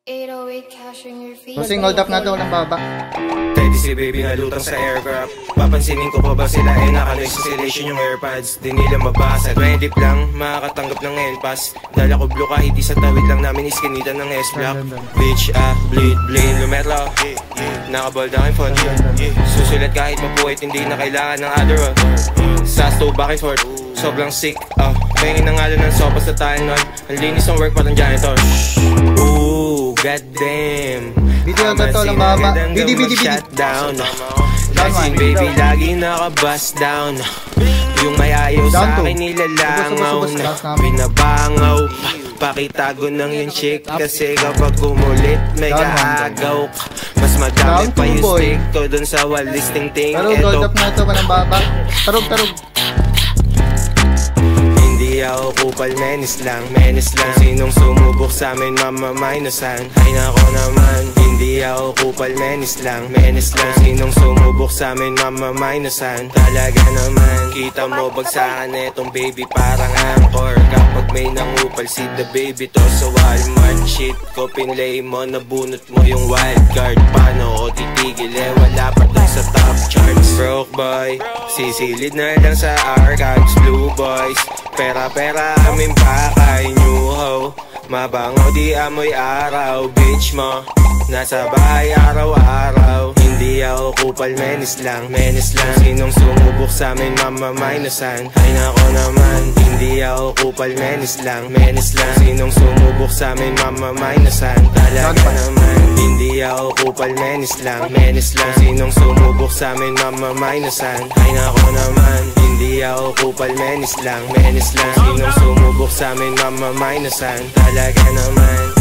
808 cash on your feet. Kasing hold up na to, walang baba. Teddy si baby ngalutang sa aircraft. Papansinin ko pa ba sila naka-installation yung airpods. Di nila mabasa 20 lang, makakatanggap ng L-Pass. Dala ko blue kahit sa tawid lang namin iskinita ng S-Block. Bitch bleed lumetro. Nakabold na phone. Susulat kahit mapuwit, hindi na kailangan ng other one. Sasto back and forth, sobrang sick. Pahingin na ngalan ng sopa sa tayo nun. Ang linis ng work parang janitor. Ooh, goddamn. Video na to, lang baba. Bidi. Shutdown. Lasing baby, lagi naka-bust down. Yung may ayaw sa akin nilalangaw na binabangaw. Pakitago ng yung chick kasi kapag kumulit may kaagaw ka. Mas madami pa yung stick ko dun sa walis ting-ting. Tarog, hold up na to, walang baba. Tarog. Hindi ako kupal, menis lang. Sinong sumubok sa amin, mamamainusan. Ay nako naman, hindi ako kupal, menis lang. Sinong sumubok sa amin, mamamainusan. Talaga naman, kita mo bagsakan etong baby parang anchor. Kapag may nangupal si the baby to sa Walmart. Shit ko pinlay mo, nabunot mo yung wild card. Paano ko titigil wala pa dun sa top charts. Broke boy, sisilid na lang sa archives. Blue boys, pera aming pakay. New ho, mabango di amoy araw. Bitch mo, nasa bahay araw-araw. Hindi ako kupal, menis lang. Sinong sumubok sa amin, mamamainusan. Ay nako naman, hindi ako kupal, menis lang. Sinong sumubok sa amin, mamamainusan. Talaga naman, hindi ako kupal, menis lang. Sinong sumubok sa amin, mamamainusan. Ay nako naman, hindi ako kupal, menis lang. Sinong sumubok sa amin, mamamainusan. Talaga naman.